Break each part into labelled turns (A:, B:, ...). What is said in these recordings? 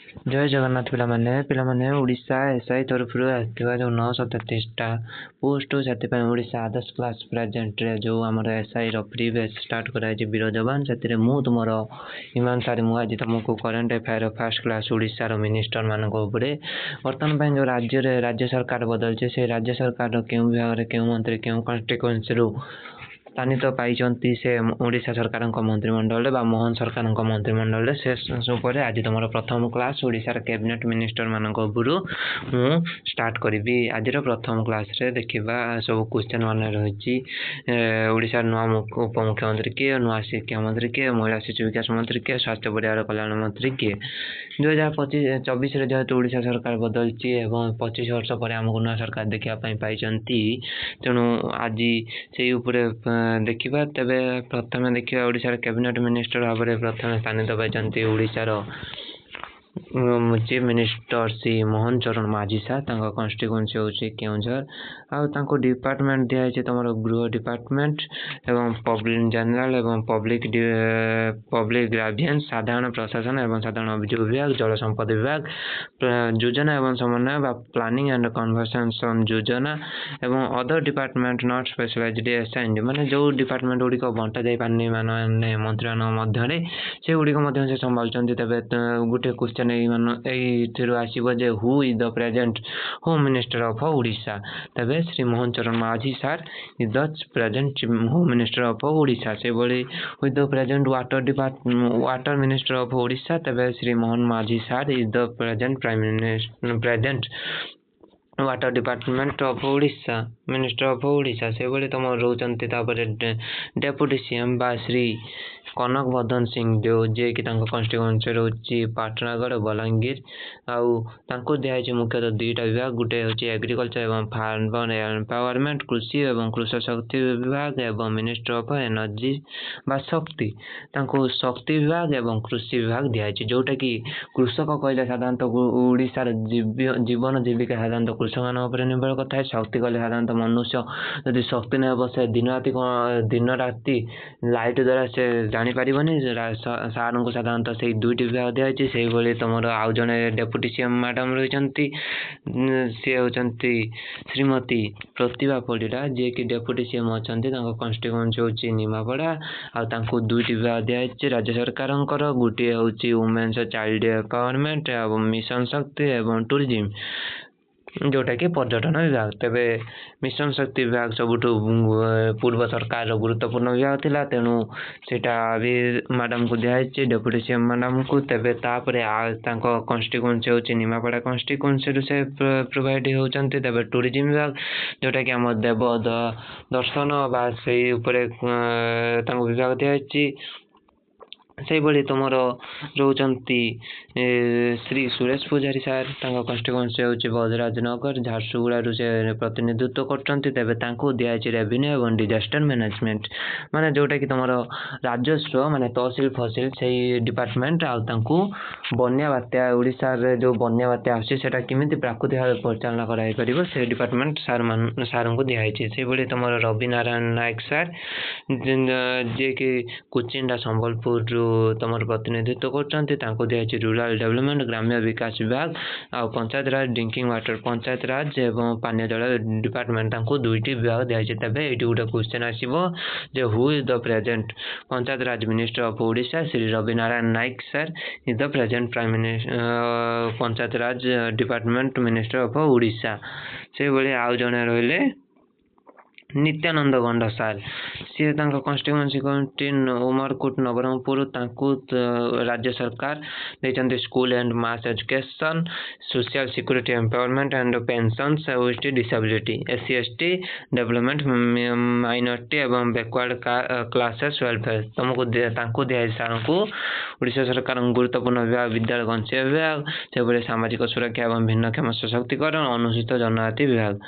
A: जय जगन्नाथ पिलामाने ओडिशा एसआई तरफ आसथिबा जो 937टा पोस्ट से ओडिशा आदर्श क्लास प्रेजेंट रे जो आमर एसआई रो फ्री बैच स्टार्ट कराई वीर जवान से मु तुमर इमान सारी मुझे तुमको current affair first class Odisha रो मिनिस्टर मान बर्तमान जो राज्य सरकार बदलचे से राज्य सरकार क्यों विभाग क्यों मंत्री क्यों कन्स्टिट्यूएंसी स्थानित पाई से ओडिशा सरकार मंत्रिमंडल मोहन सरकार मंत्रिमंडल से आज तुम प्रथम क्लास ओडिशा कैबिनेट मिनिस्टर मान मु स्टार्ट करी आज प्रथम क्लास रे देखा सब क्वेश्चन मान रही ओडिशा नुआ उपमुख्यमंत्री किए नुआ शिक्षा मंत्री किए महिला शिशु विकास मंत्री किए स्वास्थ्य परिवार कल्याण मंत्री किए 2024 जेहेतु ओडिशा सरकार बदलची 25 वर्ष पर आमको नुआ सरकार देखा पाई तेणु आज से देखा तेरे प्रथम देखा ओडिशा कैबिनेट मिनिस्टर भाव में प्रथम स्थानित पाई ओडिशार चीफ मिनिस्टर श्री मोहन चरण माझी सार कन्स्टिट्यूएंसी हूँ केउझर आउ डिपार्टमेंट दिखाई तुम गृह डिपार्टमेंट एवं पब्लिक जनरल एवं पब्लिक ग्राभियंस साधारण प्रशासन एवं साधारण अभियोग विभाग जल संपद विभाग योजना एवं समन्वय प्लानिंग एंड कन्वर्सेशन योजना एवं other department not specialised assigned माने जो डिपार्टमेंट गुड़िक बंटा जाई पारनी माने मंत्री मध्य से गुड़िक संभालुं तेज गोटे क्वेश्चन आसो जे who is the present home minister of Odisha तेरे Shri Mohan Charan Majhi sir is the present home minister of Odisha से बड़ी with the present water minister of Odisha तेरे Shri Mohan Majhi sir is the present present water department of Odisha minister of Odisha से बड़ी तुम रोचंती deputy CM बा श्री कनक वर्धन सिंह देव जे कि constituency रोची Patnagarh Balangir आउ दिखाई मुख्यतः दुईटा विभाग गोटे हूँ एग्रीकल्चर एवं फार्मर एम्पावरमेंट कृषि एवं कृषक शक्ति विभाग एवं मिनिस्टर ऑफ एनर्जी बा शक्ति शक्ति विभाग एवं कृषि विभाग दिखाई जोटा कि कृषक कहले साधारणतः ओडिशार जीवन जीविका साधारणतः कृषक मान निर्भर करता है शक्ति कहले साधारणतः मनुष्य यदि शक्ति नहीं हे से दिन राति लाइट द्वारा से जापर सार को साधारणतः से दुईट विभाग दिखाई से भाई तुम आउ जड़े डेप्यूटी सीएम मैडम रही सी होती श्रीमती प्रतिभा परिड़ा जी कि डेप्यूटी सीएम अच्छा कन्स्टिट्यूएंसी हूँ निमापड़ा आउ दुईट विभाग दिखाई राज्य सरकार गोटे हूँ वुमेन्स चाइल्ड एम्पावरमेंट एवं मिशन शक्ति एवं टूरिज्म जोटा कि पर्यटन विभाग तेरे मिशन शक्ति विभाग सबुठ पूर्व सरकार गुरुत्वपूर्ण विभाग थिला तेणु सेटा भी मैडम को दिखाई डेप्यूटी सीएम मैडम को तेरे कन्स्टिट्यूएंसी हूँ निमापड़ा कन्स्टिट्यूएंसी से प्रोवाइड होती तेरे टूरिज्म विभाग जोटा कि आम देव दर्शन बा से विभाग दिखाई से भाई तुम रोचंती श्री सुरेश पूजारी सार कन्स्टिट्यूएंसी हूँ बजराज नगर झारसुगुड़ा से प्रतिनिधित्व कर दिखाई रेवेन्यू एवं डिजास्टर मैनेजमेंट माने जोटा कि तुम राजस्व माने तहसिल फसिल से डिपार्टमेंट आउ बन्या बात्या ओडिशा जो बन्या बात्या आसा केमी प्राकृतिक भाव परिचालना कर से डिपार्टमेंट सार को दिखाई से भाई तुम रवि नारायण नायक सार जे कि कुचिंडा संबलपुर तुम प्रतिनिधित्व कर दिखाई रूराल डेवलपमेंट ग्राम्य विकास विभाग आ पंचायत राज ड्रिंकिंग वाटर पंचायत राज एवं पानी जल डिपार्टमेंट दुईटी विभाग दिखाई तेज ये गोटे क्वेश्चन आसो जे who is the present panchayat raj minister of Odisha Shri Ravi Narayan Naik sir is the present prime minister panchayat raj department minister of Odisha से भाई आउ जड़े रही नित्यानंद गंड सार सी कन्स्टिट्यूएंसी कहते उमरकोट नवरंगपुर राज्य सरकार देते school and mass education social security empowerment and pensions with disability SC/ST development minority एवं बैकवर्ड क्लासेस वेलफेयर तुमको दिखाई सार को ओडिशा सरकार गुरुत्वपूर्ण विभाग विद्यालय गंचिया विभाग से सामाजिक सुरक्षा एवं भिन्नक्षम सशक्तिकरण अनुसूचित जनजाति विभाग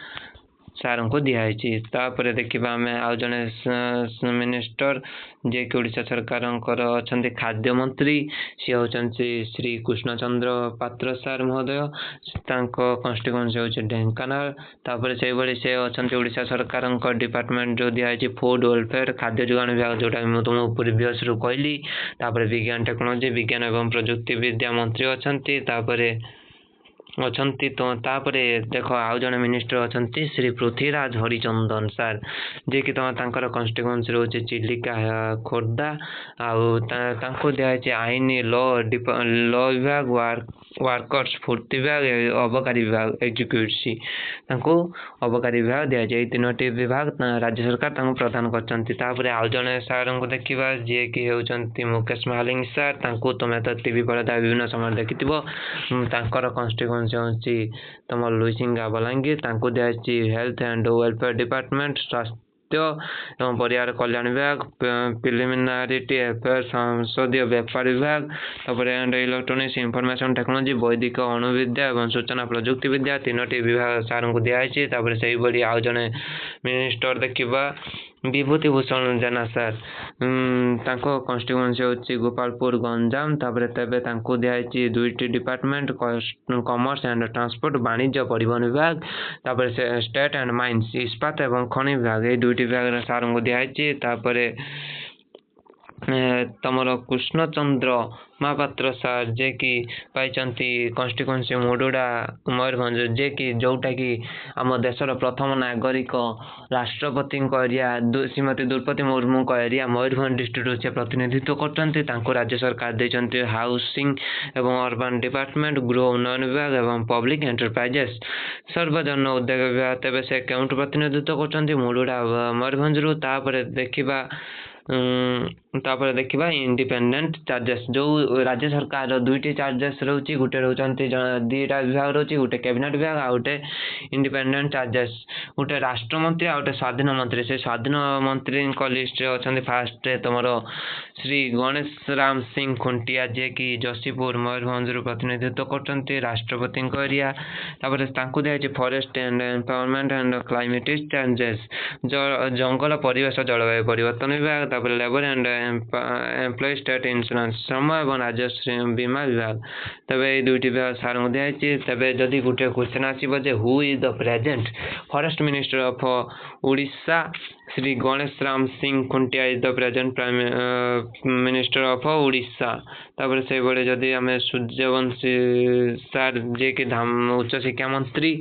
A: सार को दिखाई। तापर देखा आम आउ जड़े मिनिस्टर जे कि ओडिशा सरकार अच्छा खाद्य मंत्री सी होती श्री कृष्ण चंद्र पात्र सार महोदय कन्स्टिट्यूएंसी हूँ ढेंकानाल। तापर से भाई से अच्छा ओडिशा सरकार डिपार्टमेंट जो दिखाई फूड वेलफेयर खाद्य जोगाण विभाग जोटा मुझे तुमको प्रिवियस रू कहली। तापर विज्ञान टेक्नोलोजी विज्ञान एवं प्रजुक्ति विद्या मंत्री अच्छा अछंती। तो तापरे देख आउ जड़े मिनिस्टर अच्छा श्री पृथ्वीराज हरिचंदन सार जे कि तुम कन्स्टिट्यूएंसी रोचे चिलिका खोर्धा आउ दिखाई आईन लॉ विभाग वर्कर्स फूर्ति विभाग अबकारी विभाग एजुकेसी अबकारी विभाग दिखाई। तीनो विभाग राज्य सरकार प्रदान कर। आउ जड़े सार को देखा जी कि होती मुकेश महालिंग सार तुम्हें तो टीवी पर्दा विभिन्न समय देखि कन्स्टिट्यूएंसी तुम लुइसिंगा बलांगीर दिखाई हेल्थ एंड वेलफेयर डिपार्टमेंट स्वास्थ्य एवं परिवार कल्याण विभाग प्रिलिमिनारिटी अफेयर संसदीय व्यापार विभाग तापर एंड इलेक्ट्रोनिक्स इनफॉरमेशन टेक्नोलॉजी वैदिक अणुविद्या एवं सूचना प्रजुक्ति विद्या तीनोटी विभाग सार को दिखाई। से भाई आउ जड़े मिनिस्टर देखा विभूति भूषण जेना सार कन्स्टिट्यूएंसी हूँ गोपालपुर गंजाम। तेबे दिखाई दुईटी डिपार्टमेंट कॉमर्स एंड ट्रांसपोर्ट वाणिज्य परिवहन विभाग तापर से स्टेट एंड माइंस इस्पात एवं खनि विभाग ये दुईटी विभाग सार को दिखाई। तमर कृष्णचंद्र महापात्र सार जे कि पाई कन्स्टिट्यूएंसी मुडुडा मयूरभंज जे कि जोटा कि आम देशर प्रथम नागरिक राष्ट्रपति area Shrimati Droupadi Murmu area Mayurbhanj district से प्रतिनिधित्व कर राज्य सरकार देते हाउसिंग एवं अर्बन डिपार्टमेंट गृह उन्नयन विभाग एवं पब्लिक एंटरप्राइजेस सर्वजन उद्योग विभाग। तेज से केउठ प्रतिनिधित्व कर मुडुडा मयूरभंज रू। देखा इंडिपेंडेंट चार्जेस जो राज्य सरकार दुईटी चार्जेस रोचे गोटे रोचंती दीटा विभाग रोचे गोटे कैबिनेट विभाग आ गोटे इंडिपेंडेंट चार्जेस गोटे राष्ट्रमंत्री आ गोटे स्वाधीन मंत्री। से स्वाधीन मंत्री लिस्ट अच्छा फास्ट तुम श्री गणेश राम सिंह खुंटिया जे कि जसीपुर मयूरभंज प्रतिनिधित्व कर राष्ट्रपति एरिया। दिखाई forest and environment and climatic changes जंगल परिवेश जलवायु परिवर्तन विभाग labour and employ state insurance श्रम एवं राजस्व बीमा विभाग। तबे ये दुईटी विभाग सार को दिखाई। तबे जदि गोटे क्वेश्चन आसो who is the present forest minister of Odisha Shri Ganesh Ram Singh Khuntia is the present prime minister of Odisha. तापर से बड़े जदि आम सूर्यवंशी सार जे कि उच्च शिक्षा मंत्री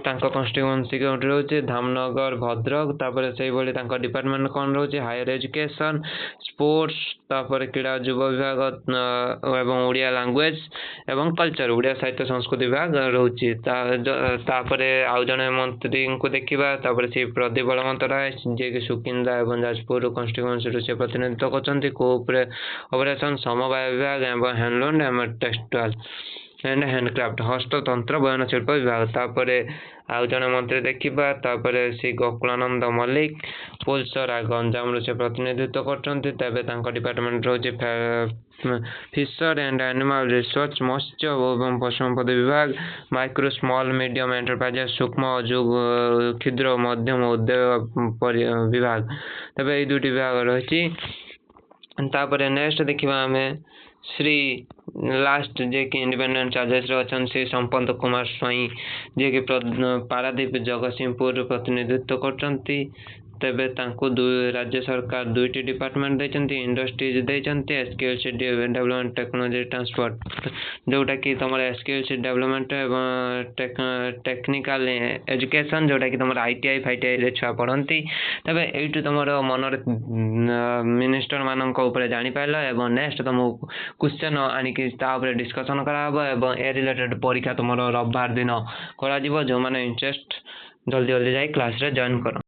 A: कन्स्टिट्यूएंसी रोचे धामनगर भद्रक। तापर से भाई डिपार्टमेंट कौन रोचे हायर एजुकेशन स्पोर्ट्स तापर क्रीड़ा युव विभाग एवं ओडिया लैंग्वेज एवं कल्चर ओडिया साहित्य संस्कृति विभाग रोचे। आउ जड़े मंत्री को देखा से प्रदीप बलवंत राय जे कि सुकिंदा एवं जाजपुर कन्स्टिट्यूएंसी से प्रतिनिधित्व कर ऑपरेशन समवाय विभाग एवं हैंडलूम एवं टेक्सटाइल एंड हैंडक्राफ्ट हस्ततंत्र बयन शिल्प विभाग। तापर आउ जड़े मंत्री देखा श्री गोकुलानंद मल्लिक पोलसरा गंजाम से प्रतिनिधित्व कर डिपार्टमेंट रोचे फिशर एंड एनिमल रिसर्च मत्स्य एवं पशु संपद विभाग माइक्रो स्मॉल मीडियम एंटरप्राइजेस सूक्ष्म क्षुद्र मध्यम उद्योग विभाग। तब ये दुईटी विभाग रही। नेक्स्ट देखा आम श्री लास्ट जे कि इंडिपेंडेंट चार्जेस अच्छा श्री संपत कुमार स्वाई जे कि पारादीप जगतसिंहपुर प्रतिनिधित्व करते। तेबे राज्य सरकार दुईटी डिपार्टमेंट देते इंडस्ट्रीज देते एसक्यूएलसी डेवलपमेंट टेक्नोलॉजी ट्रांसपोर्ट जोटा कि तुम एसक्यूएलसी डेवलपमेंट एवं टेक्निकल एजुकेशन जोटा कि तुम आईटीआई फाईटीआई छुआ पढ़ती। तेज यू तुम मन मिनिस्टर मान जापार एवं नेक्स्ट तुम क्वेश्चन आणिकी डिस्कसन करा ए रिलेटेड परीक्षा तुम रविवार दिन करा जो मैंने इंटरेस्ट जल्दी जल्दी जाए क्लास रे जॉइन कर।